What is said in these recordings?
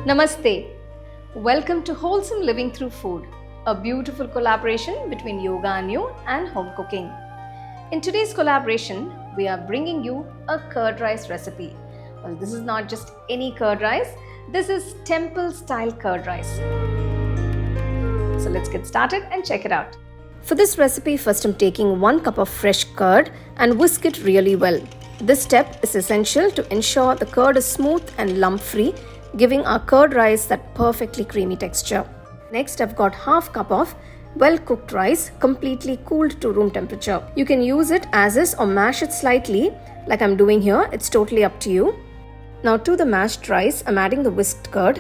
Namaste. Welcome to Wholesome Living Through Food, a beautiful collaboration between Yoga You and home cooking. In today's collaboration, we are bringing you a curd rice recipe. Well, this is not just any curd rice, this is temple style curd rice. So let's get started and check it out. For this recipe, first I'm taking 1 cup of fresh curd and whisk it really well. This step is essential to ensure the curd is smooth and lump free, giving our curd rice that perfectly creamy texture. Next, I've got half cup of well-cooked rice, completely cooled to room temperature. You can use it as is or mash it slightly like I'm doing here. It's totally up to you. Now to the mashed rice, I'm adding the whisked curd.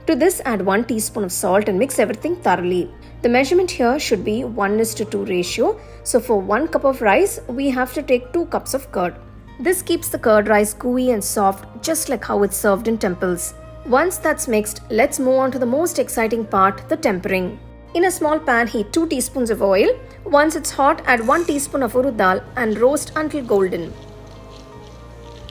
To this, add 1 teaspoon of salt and mix everything thoroughly. The measurement here should be 1:2 ratio. So for 1 cup of rice, we have to take 2 cups of curd. This keeps the curd rice gooey and soft, just like how it's served in temples. Once that's mixed, let's move on to the most exciting part, the tempering. In a small pan, heat 2 teaspoons of oil. Once it's hot, add 1 teaspoon of Urad Dal and roast until golden.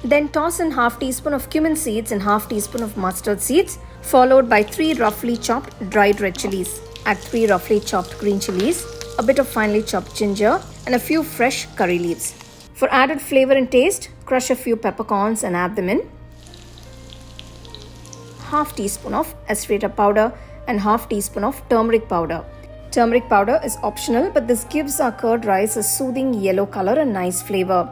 Then toss in half teaspoon of Cumin Seeds and half teaspoon of mustard seeds, followed by 3 roughly chopped dried red chilies. Add 3 roughly chopped green chilies, a bit of finely chopped ginger, and a few fresh curry leaves. For added flavor and taste, crush a few peppercorns and add them in. Half teaspoon of asafoetida powder and half teaspoon of turmeric powder. Turmeric powder is optional, but this gives our curd rice a soothing yellow color and nice flavor.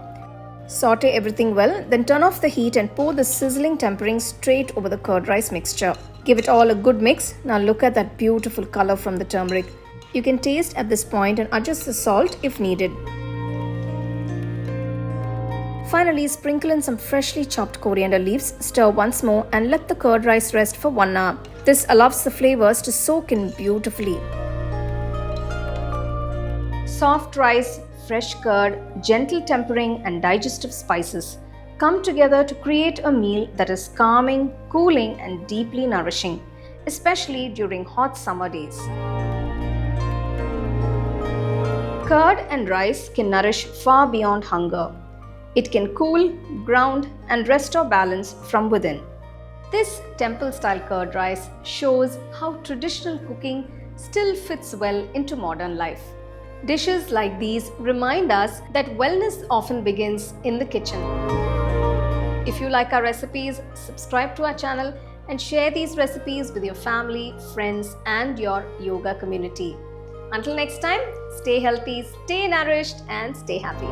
Saute everything well, then turn off the heat and pour the sizzling tempering straight over the curd rice mixture. Give it all a good mix. Now look at that beautiful color from the turmeric. You can taste at this point and adjust the salt if needed. Finally, sprinkle in some freshly chopped coriander leaves, stir once more and let the curd rice rest for 1 hour. This allows the flavors to soak in beautifully. Soft rice, fresh curd, gentle tempering and digestive spices come together to create a meal that is calming, cooling and deeply nourishing, especially during hot summer days. Curd and rice can nourish far beyond hunger. It can cool, ground and restore balance from within. This temple-style curd rice shows how traditional cooking still fits well into modern life. Dishes like these remind us that wellness often begins in the kitchen. If you like our recipes, subscribe to our channel and share these recipes with your family, friends and your yoga community. Until next time, stay healthy, stay nourished and stay happy.